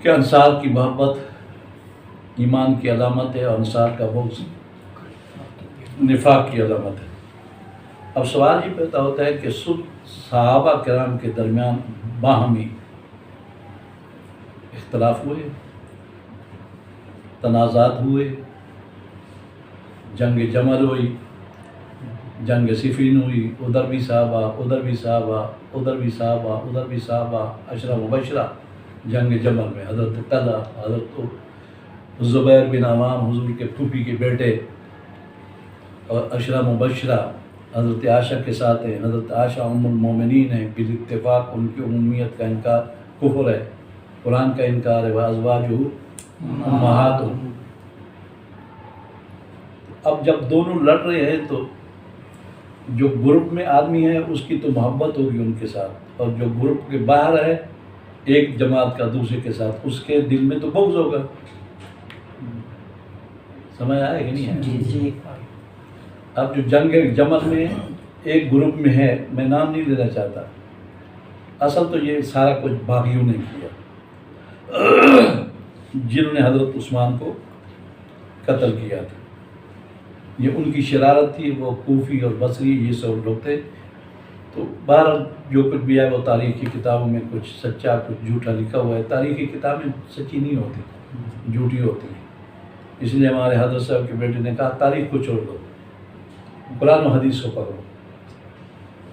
کہ انصار کی محبت ایمان کی علامت ہے اور انصار کا بغض نفاق کی علامت ہے۔ اب سوال یہ پیدا ہوتا ہے کہ صحابہ کرام کے درمیان باہمی اختلاف ہوئے، تنازعات ہوئے، جنگ جمل ہوئی، جنگ صفین ہوئی، ادھر بھی صحابہ ادھر بھی صحابہ ادھر بھی صحابہ ادھر بھی صحابہ، عشرہ مبشرہ جنگ جمل میں حضرت طلحہ، حضرت زبیر بن عوام حضور کے پھوپھی کے بیٹے، اور عشرہ مبشرہ حضرت عائشہ کے ساتھ ہیں۔ حضرت عائشہ ام المومنین ہیں، بالاتفاق ان کی عمومیت کا انکار کفر ہے، قرآن کا انکار ہے، وازواجہ امہاتہم۔ اب جب دونوں لڑ رہے ہیں تو جو گروپ میں آدمی ہے اس کی تو محبت ہوگی ان کے ساتھ، اور جو گروپ کے باہر ہے ایک جماعت کا دوسرے کے ساتھ، اس کے دل میں تو بغض ہوگا۔ سمجھ آئے کہ نہیں ہے؟ جی۔ اب جو جنگ جمل میں ایک گروپ میں ہے، میں نام نہیں لینا چاہتا، اصل تو یہ سارا کچھ باغیوں نے کیا جنہوں نے حضرت عثمان کو قتل کیا تھا۔ یہ ان کی شرارت تھی، وہ کوفی اور بصری یہ سب لوگ تھے۔ تو بہرحال جو کچھ بھی ہے وہ تاریخی کتابوں میں کچھ سچا کچھ جھوٹا لکھا ہوا ہے۔ تاریخی کتابیں سچی نہیں ہوتی، جھوٹی ہوتی ہیں۔ اس لیے ہمارے حضرت صاحب کے بیٹے نے کہا تاریخ کو چھوڑ دو، قرآن و حدیث کو پکڑو۔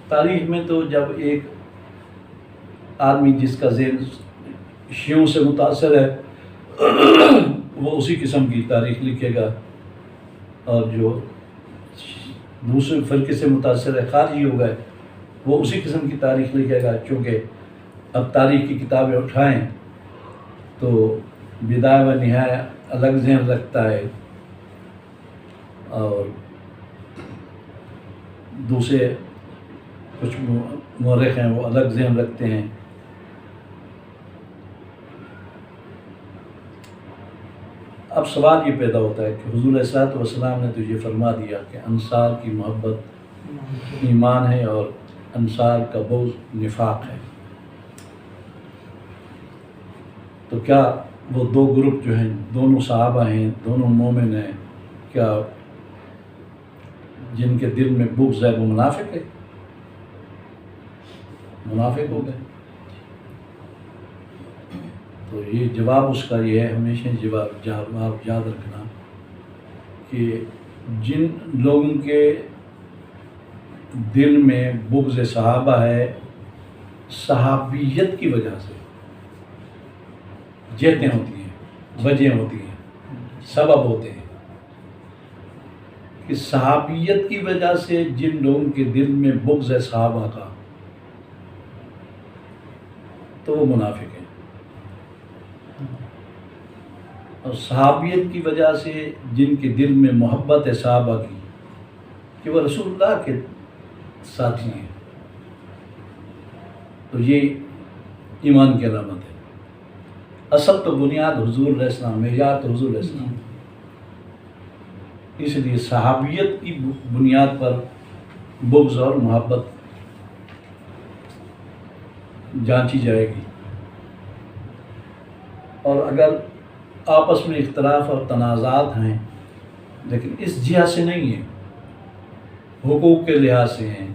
تاریخ میں تو جب ایک آدمی جس کا ذہن شیعوں سے متاثر ہے وہ اسی قسم کی تاریخ لکھے گا، اور جو دوسرے فرقے سے متاثر ہے خارجی ہو گئے وہ اسی قسم کی تاریخ لکھے گا۔ چونکہ اب تاریخ کی کتابیں اٹھائیں تو بدایہ و نہایہ الگ ذہن رکھتا ہے، اور دوسرے کچھ مورخ ہیں وہ الگ ذہن رکھتے ہیں۔ اب سوال یہ پیدا ہوتا ہے کہ حضور علیہ الصلوۃ والسلام نے تو یہ فرما دیا کہ انصار کی محبت ایمان ہے اور انصار کا بغض نفاق ہے، تو کیا وہ دو گروپ جو ہیں، دونوں صحابہ ہیں، دونوں مومن ہیں، کیا جن کے دل میں بغض ہے وہ منافق ہے؟ منافق ہو گئے؟ تو یہ جواب اس کا یہ ہے، ہمیشہ جواب یاد رکھنا کہ جن لوگوں کے دل میں بغض صحابہ ہے، صحابیت کی وجہ سے جہتیں ہوتی ہیں، وجہیں ہوتی ہیں، سبب ہوتے ہیں کہ صحابیت کی وجہ سے جن لوگوں کے دل میں بغض ہے صحابہ کا تو وہ منافق ہیں، اور صحابیت کی وجہ سے جن کے دل میں محبت ہے صحابہ کی کہ وہ رسول اللہ کے ساتھی ہیں، تو یہ ایمان کی علامت ہے۔ اصل تو بنیاد حضور علیہ السلام، معیار تو حضور علیہ السلام، اس لیے صحابیت کی بنیاد پر بغض اور محبت جانچی جائے گی، اور اگر آپس میں اختلاف اور تنازعات ہیں لیکن اس جہت سے نہیں ہیں، حقوق کے لحاظ سے ہیں،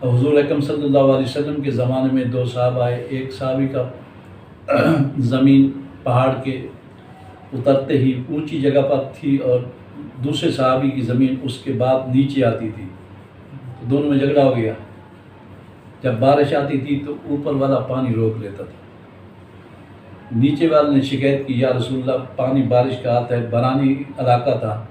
اور حضور اکرم صلی اللہ علیہ وسلم کے زمانے میں دو صحابہ آئے، ایک صحابی کا زمین پہاڑ کے اترتے ہی اونچی جگہ پر تھی اور دوسرے صحابی کی زمین اس کے بعد نیچے آتی تھی، تو دونوں میں جھگڑا ہو گیا۔ جب بارش آتی تھی تو اوپر والا پانی روک لیتا تھا، نیچے والے نے شکایت کی یا رسول اللہ پانی بارش کا آتا ہے، برانی علاقہ تھا،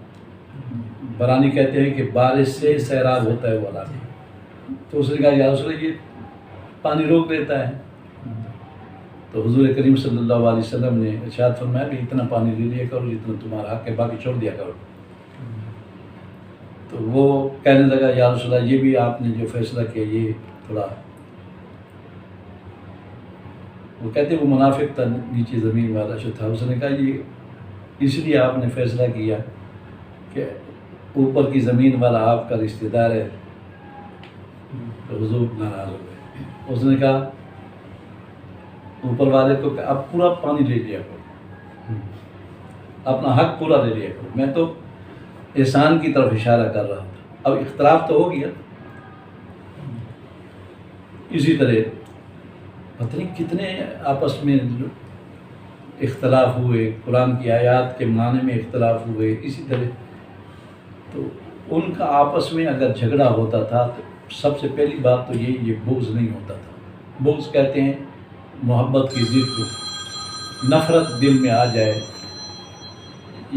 برانی کہتے ہیں کہ بارش سے سیراب ہوتا ہے وہ علاقہ، تو اس نے کہا یا رسول اللہ یہ پانی روک دیتا ہے، تو حضور کریم صلی اللہ علیہ وسلم نے ارشاد فرمایا کہ اتنا پانی لے لیا کرو جتنا تمہارا حق ہے، باقی چھوڑ دیا کرو۔ تو وہ کہنے لگا یا رسول اللہ یہ بھی آپ نے جو فیصلہ کیا یہ تھوڑا، وہ کہتے وہ منافق تھا نیچے زمین والا جو تھا، اس نے کہا یہ اس لیے آپ نے فیصلہ کیا کہ اوپر کی زمین والا آپ کا رشتہ دار ہے، تو حضور ناراض ہو گئے۔ اس نے کہا اوپر والے کو کہ اب پورا پانی لے لیا کرو، اپنا حق پورا لے لیا کرو. میں تو احسان کی طرف اشارہ کر رہا تھا. اب اختلاف تو ہو گیا. اسی طرح پتہ نہیں کتنے آپس میں اختلاف ہوئے، قرآن کی آیات کے معنی میں اختلاف ہوئے. اسی طرح تو ان کا آپس میں اگر جھگڑا ہوتا تھا تو سب سے پہلی بات تو یہ بغض نہیں ہوتا تھا. بغض کہتے ہیں محبت کی ضد کو، نفرت دل میں آ جائے،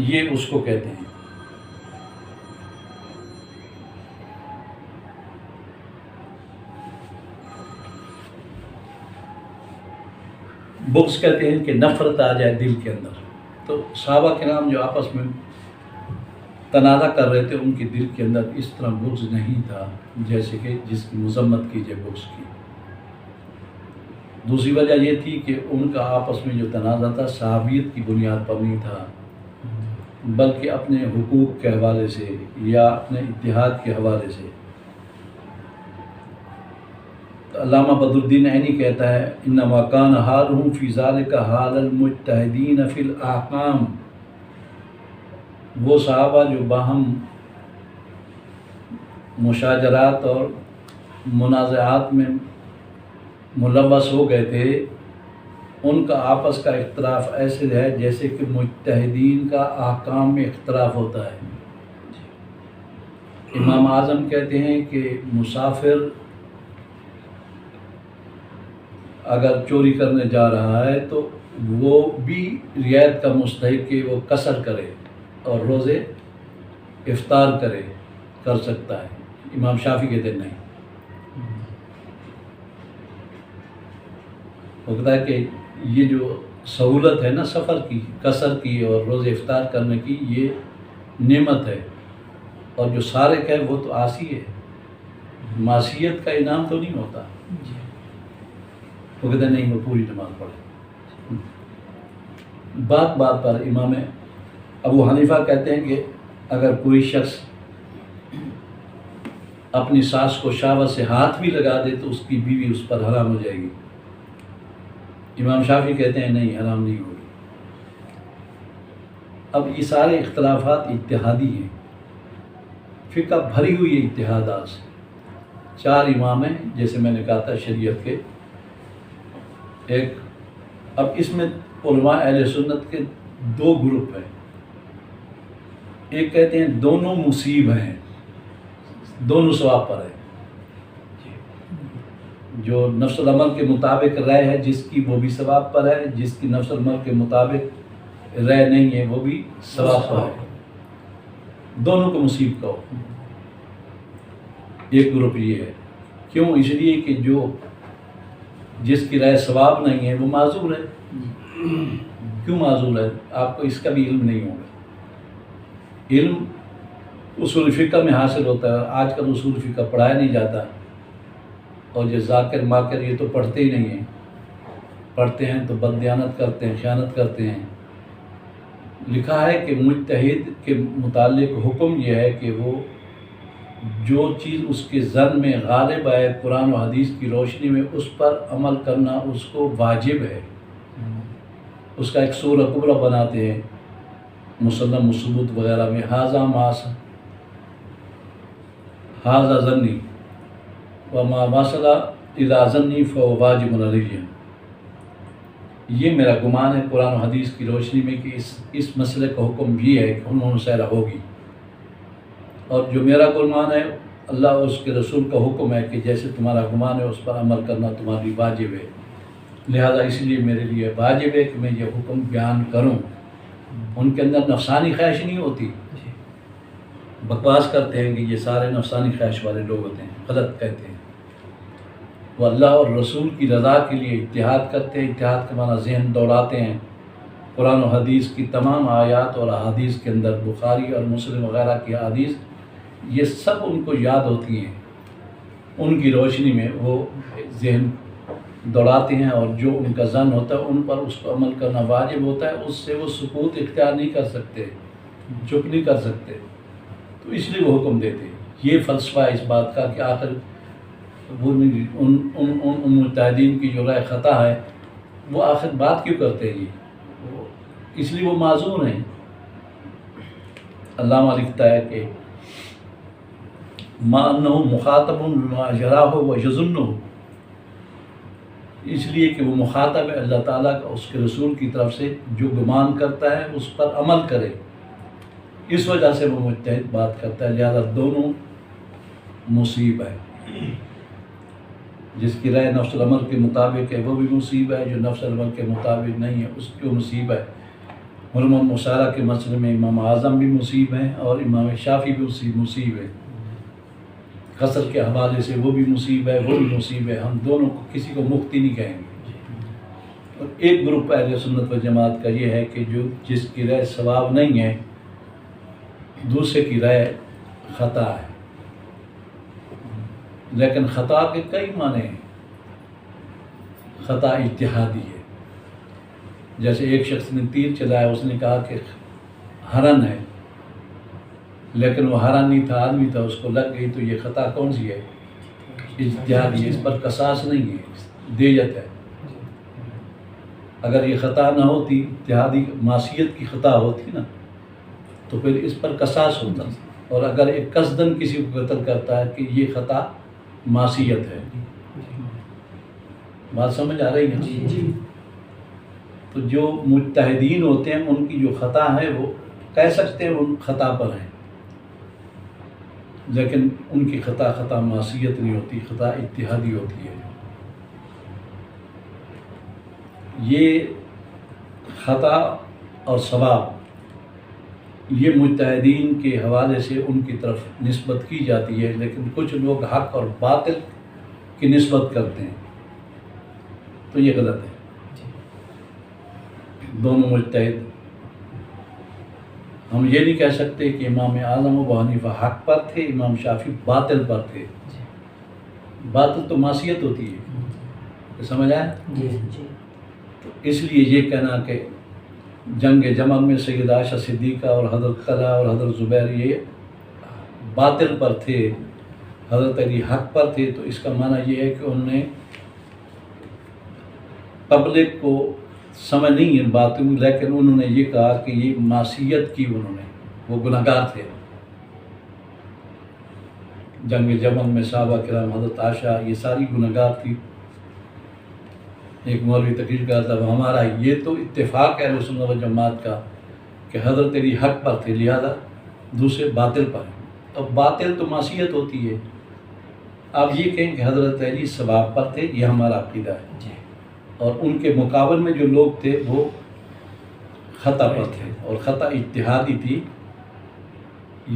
یہ اس کو کہتے ہیں. بغض کہتے ہیں کہ نفرت آ جائے دل کے اندر. تو صحابہ کرام جو آپس میں تنازع کر رہے تھے ان کے دل کے اندر اس طرح بغض نہیں تھا جیسے کہ جس کی مذمت کی جائے بغض کی. دوسری وجہ یہ تھی کہ ان کا آپس میں جو تنازع تھا صحابیت کی بنیاد پر نہیں تھا، بلکہ اپنے حقوق کے حوالے سے یا اپنے اتحاد کے حوالے سے. علامہ بدر الدین عینی کہتا ہے انما کان حالهم فی ذلک حال المجتہدین فی الاحکام. وہ صحابہ جو باہم مشاجرات اور منازعات میں ملوث ہو گئے تھے، ان کا آپس کا اختلاف ایسے ہے جیسے کہ مجتہدین کا احکام میں اختلاف ہوتا ہے. امام اعظم کہتے ہیں کہ مسافر اگر چوری کرنے جا رہا ہے تو وہ بھی رعایت کا مستحق کہ وہ قصر کرے اور روزے افطار کر سکتا ہے. امام شافعی کہتے ہیں نہیں. وہ کہتا ہے کہ یہ جو سہولت ہے نا سفر کی، قصر کی اور روزے افطار کرنے کی، یہ نعمت ہے، اور جو سارق ہے وہ تو عاصی ہے، معصیت کا انعام تو نہیں ہوتا. وہ کہتے ہیں نہیں وہ پوری نماز پڑھے. بات پر امام ابو حنیفہ کہتے ہیں کہ اگر کوئی شخص اپنی ساس کو شہوت سے ہاتھ بھی لگا دے تو اس کی بیوی اس پر حرام ہو جائے گی. امام شافعی کہتے ہیں نہیں، حرام نہیں ہوگی. اب یہ سارے اختلافات اتحادی ہیں، فقہ بھری ہوئی ہے اتحادات سے. 4 امام ہیں جیسے میں نے کہا تھا شریعت کے. ایک اب اس میں علماء اہل سنت کے 2 گروپ ہیں. ایک کہتے ہیں دونوں مصیب ہیں، دونوں ثواب پر ہے. جو نفس العمل کے مطابق رائے ہے جس کی وہ بھی ثواب پر ہے، جس کی نفس العمل کے مطابق رائے نہیں ہے وہ بھی ثواب پر ہے. دونوں کو مصیب کہو. ایک گروپ یہ ہے. کیوں؟ اس لیے کہ جو جس کی رائے ثواب نہیں ہے وہ معذور ہے. کیوں معذور ہے؟ آپ کو اس کا بھی علم نہیں ہوگا. علم اصول فقہ میں حاصل ہوتا ہے. آج کل اصول فقہ پڑھایا نہیں جاتا، اور جو ذاکر ماکر یہ تو پڑھتے ہی نہیں ہیں. پڑھتے ہیں تو بددیانت کرتے ہیں، خیانت کرتے ہیں. لکھا ہے کہ مجتہد کے متعلق حکم یہ ہے کہ وہ جو چیز اس کے ظن میں غالب ہے قرآن و حدیث کی روشنی میں اس پر عمل کرنا اس کو واجب ہے. اس کا ایک سورہ کبریٰ بناتے ہیں مسلم ثبوت وغیرہ میں، ھذا ظنی وما وصل اذا ظنی فهو واجب علیہ. یہ میرا گمان ہے قرآن و حدیث کی روشنی میں کہ اس مسئلے کا حکم یہ ہے کہ انہوں مسئلہ ہوگی، اور جو میرا گمان ہے اللہ اور اس کے رسول کا حکم ہے کہ جیسے تمہارا گمان ہے اس پر عمل کرنا تمہاری واجب ہے. لہذا اس لیے میرے لیے واجب ہے کہ میں یہ حکم بیان کروں. ان کے اندر نفسانی خواہش نہیں ہوتی. بکواس کرتے ہیں کہ یہ سارے نفسانی خواہش والے لوگ ہوتے ہیں، غلط کہتے ہیں. وہ اللہ اور رسول کی رضا کے لیے اتحاد کرتے ہیں. اتحاد کے معنی ذہن دوڑاتے ہیں. قرآن و حدیث کی تمام آیات اور احادیث کے اندر، بخاری اور مسلم وغیرہ کی احادیث، یہ سب ان کو یاد ہوتی ہیں. ان کی روشنی میں وہ ذہن دوڑاتے ہیں، اور جو ان کا ظن ہوتا ہے ان پر اس کو عمل کرنا واجب ہوتا ہے. اس سے وہ سکوت اختیار نہیں کر سکتے، چپ نہیں کر سکتے. تو اس لیے وہ حکم دیتے ہیں. یہ فلسفہ ہے اس بات کا کہ آخر وہ ان مجتہدین کی جو رائے خطا ہے وہ آخر بات کیوں کرتے ہیں جی؟ اس لیے وہ معذور ہیں۔ علامہ لکھتا ہے کہ ما انہ مخاطب بما یراہ و یظنہ، اس لیے کہ وہ مخاطب ہے اللہ تعالیٰ کا، اس کے رسول کی طرف سے، جو گمان کرتا ہے اس پر عمل کرے، اس وجہ سے وہ مجتہد بات کرتا ہے، لہذا دونوں مصیب ہے۔ جس کی رائے نفس العمل کے مطابق ہے وہ بھی مصیب ہے، جو نفس العمل کے مطابق نہیں ہے اس کی مصیب ہے۔ علم مشارہ کے مسئلے میں امام اعظم بھی مصیب ہیں اور امام شافعی بھی مصیب ہے، قصر کے حوالے سے وہ بھی مصیب ہے، وہ بھی مصیب ہے۔ ہم دونوں کو کسی کو مفتی نہیں کہیں گے۔ اور ایک گروپ اہل سنت و جماعت کا یہ ہے کہ جو جس کی رائے صواب نہیں ہے، دوسرے کی رائے خطا ہے، لیکن خطا کے کئی معنی ہیں۔ خطا اجتہادی ہے، جیسے ایک شخص نے تیر چلایا، اس نے کہا کہ ہرن ہے، لیکن وہ ہرن نہیں تھا، آدمی تھا، اس کو لگ گئی، تو یہ خطا کون سی ہے؟ اجتہادی ہے، اس پر قصاص نہیں ہے، دیت ہے۔ اگر یہ خطا نہ ہوتی، اجتہادی معصیت کی خطا ہوتی نا، تو پھر اس پر قصاص ہوتا۔ اور اگر ایک قصدن کسی کو قتل کرتا ہے کہ یہ خطا معصیت ہے۔ بات سمجھ آ رہی ہے؟ جی۔ تو جو مجتہدین ہوتے ہیں ان کی جو خطا ہے وہ کہہ سکتے ہیں ان خطا پر ہیں، لیکن ان کی خطا معصیت نہیں ہوتی، خطا اجتہادی ہوتی ہے۔ یہ خطا اور ثواب یہ مجتہدین کے حوالے سے ان کی طرف نسبت کی جاتی ہے، لیکن کچھ لوگ حق اور باطل کی نسبت کرتے ہیں، تو یہ غلط ہے۔ دونوں مجتہد، ہم یہ نہیں کہہ سکتے کہ امام اعظم ابو حنیفہ حق پر تھے، امام شافعی باطل پر تھے۔ باطل تو معصیت ہوتی ہے، سمجھ آیا؟ تو اس لیے یہ کہنا کہ جنگ جمل میں سید عائشہ صدیقہ اور حضرت طلحہ اور حضرت زبیر یہ باطل پر تھے، حضرت علی حق پر تھے، تو اس کا معنی یہ ہے کہ انہوں نے پبلک کو سمجھ نہیں ان باتوں میں، لیکن انہوں نے یہ کہا کہ یہ معصیت کی، انہوں نے، وہ گناہگار تھے۔ جنگ جمل میں صحابہ کرام، حضرت عائشہ، یہ ساری گناہگار تھی۔ ایک مولوی تقریر کہا تھا، ہمارا یہ تو اتفاق ہے اہل سنت و جماعت کا کہ حضرت علی حق پر تھے، لہذا دوسرے باطل پر ہیں۔ اب باطل تو معصیت ہوتی ہے، آپ یہ کہیں کہ حضرت علی ثواب پر تھے، یہ ہمارا عقیدہ ہے، اور ان کے مقابل میں جو لوگ تھے وہ خطا پر تھے، اور خطا اجتہادی تھی،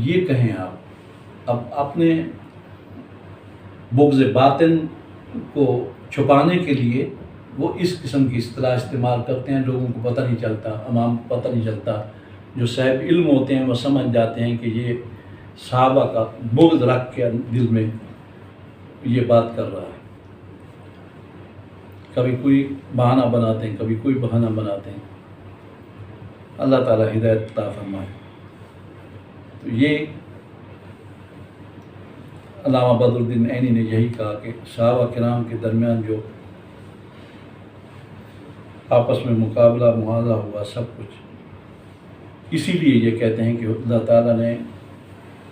یہ کہیں آپ۔ اب اپنے بغض باطن کو چھپانے کے لیے وہ اس قسم کی اصطلاح استعمال کرتے ہیں، لوگوں کو پتہ نہیں چلتا، عوام کو پتہ نہیں چلتا، جو صاحب علم ہوتے ہیں وہ سمجھ جاتے ہیں کہ یہ صحابہ کا بغض رکھ کے دل میں یہ بات کر رہا ہے۔ کبھی کوئی بہانہ بناتے ہیں، کبھی کوئی بہانہ بناتے ہیں۔ اللہ تعالیٰ ہدایت عطا فرمائے۔ تو یہ علامہ بدر الدین عینی نے یہی کہا کہ صحابہ کرام کے درمیان جو آپس میں مقابلہ معاہدہ ہوا، سب کچھ، اسی لیے یہ کہتے ہیں کہ اللہ تعالیٰ نے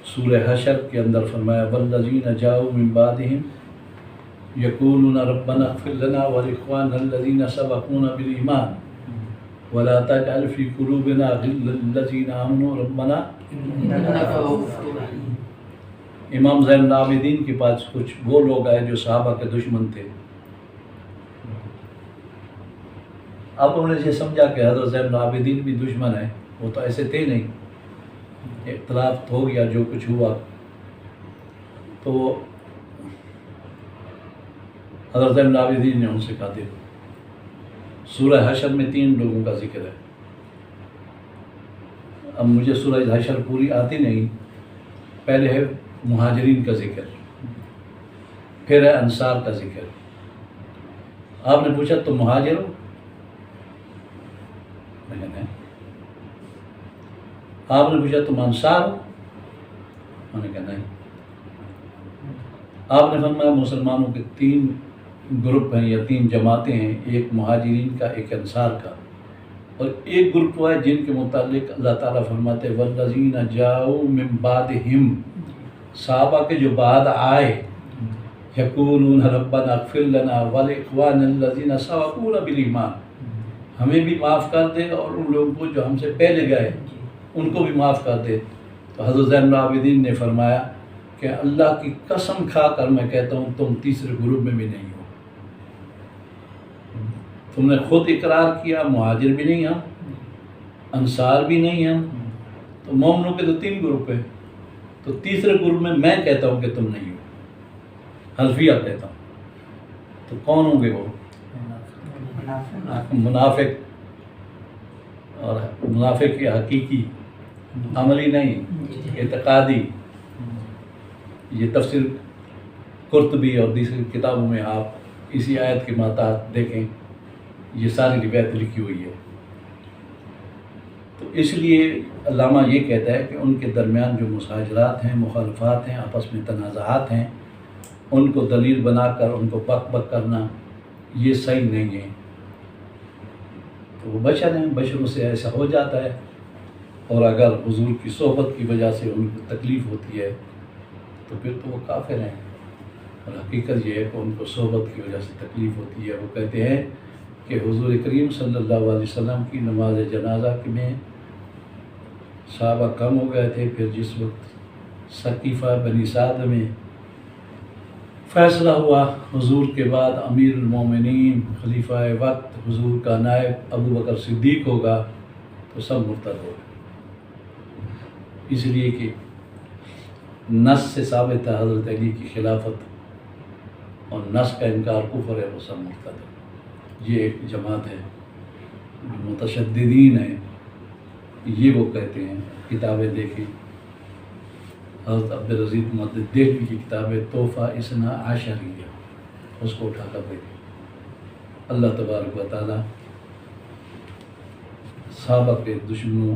سورہ حشر کے اندر فرمایا والذین جاؤوا من بعدہم یقولون ربنا اغفر لنا ولاخواننا الذین سبقونا بالایمان ولا تجعل فی قلوبنا غلا للذین آمنوا ربنا امام زین العابدین کے پاس کچھ وہ لوگ آئے جو صحابہ کے دشمن تھے۔ اب انہوں نے یہ سمجھا کہ حضرت زین العابدین بھی دشمن ہیں، وہ تو ایسے تھے نہیں، اختلاف ہو گیا جو کچھ ہوا، تو حضرت زین العابدین نے ان سے کہا دیکھو سورہ حشر میں 3 لوگوں کا ذکر ہے، اب مجھے سورہ حشر پوری آتی نہیں، پہلے ہے مہاجرین کا ذکر، پھر ہے انصار کا ذکر۔ آپ نے پوچھا تم مہاجر ہو؟ میں نے کہا آپ نے پوچھا تم انصار ہو؟ میں نے کہا نہیں۔ آپ نے فرمایا مسلمانوں کے 3 گروپ ہیں یا 3 جماعتیں ہیں، ایک مہاجرین کا، ایک انصار کا، اور ایک گروپ وہ ہے جن کے متعلق اللہ تعالیٰ فرماتے ہیں والذین جاؤ من بعدہم، صحابہ کے جو بعد آئے، یقولون ربنا اغفر لنا ولاخواننا الذین سبقونا بالایمان، ہمیں بھی معاف کر دے اور ان لوگوں کو جو ہم سے پہلے گئے ان کو بھی معاف کر دے۔ تو حضرت زین العابدین نے فرمایا کہ اللہ کی قسم کھا کر میں کہتا ہوں تم تیسرے گروپ میں بھی نہیں ہو۔ تم نے خود اقرار کیا مہاجر بھی نہیں ہم، انصار بھی نہیں ہم، تو مومنوں کے تو 3 گروپ ہیں، تو تیسرے گروپ میں کہتا ہوں کہ تم نہیں ہو، حلفیہ کہتا ہوں۔ تو کون ہوں گے وہ؟ منافق، اور منافق کی حقیقی، عملی نہیں، اعتقادی۔ یہ تفسیر قرطبی اور دوسری کتابوں میں آپ اسی آیت کے ماتحت دیکھیں، یہ ساری روایت لکھی ہوئی ہے۔ تو اس لیے علامہ یہ کہتا ہے کہ ان کے درمیان جو مساجرات ہیں، مخالفات ہیں، آپس میں تنازعات ہیں، ان کو دلیل بنا کر ان کو بک کرنا یہ صحیح نہیں ہے۔ تو وہ بشر ہیں، بشروں سے ایسا ہو جاتا ہے، اور اگر حضور کی صحبت کی وجہ سے ان کو تکلیف ہوتی ہے تو پھر تو وہ کافر ہیں۔ اور حقیقت یہ ہے کہ ان کو صحبت کی وجہ سے تکلیف ہوتی ہے۔ وہ کہتے ہیں کہ حضور کریم صلی اللہ علیہ وسلم کی نماز جنازہ میں صحابہ کم ہو گئے تھے، پھر جس وقت ثقیفہ بنی سعد میں فیصلہ ہوا حضور کے بعد امیر المومنین خلیفہ وقت حضور کا نائب ابو بکر صدیق ہوگا، تو سب مرتد ہو گئے۔ اس لیے کہ نص سے ثابت ہے حضرت علی کی خلافت، اور نص کا انکار کفر ہے، وہ سب مرتد ہے۔ یہ ایک جماعت ہے جو متشددین ہیں، یہ وہ کہتے ہیں۔ کتابیں دیکھیں، حضرت عبدالعزیز محدث دہلوی کی کتاب ہے تحفہ اثنا عشریہ، اس کو اٹھا کر دیکھیں۔ اللہ تبارک و تعالیٰ صحابہ کے دشمنوں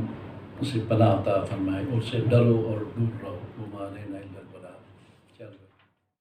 سے پناہ عطا فرمائے، ان سے ڈرو اور دور رہو، وما علینا الا البلاغ۔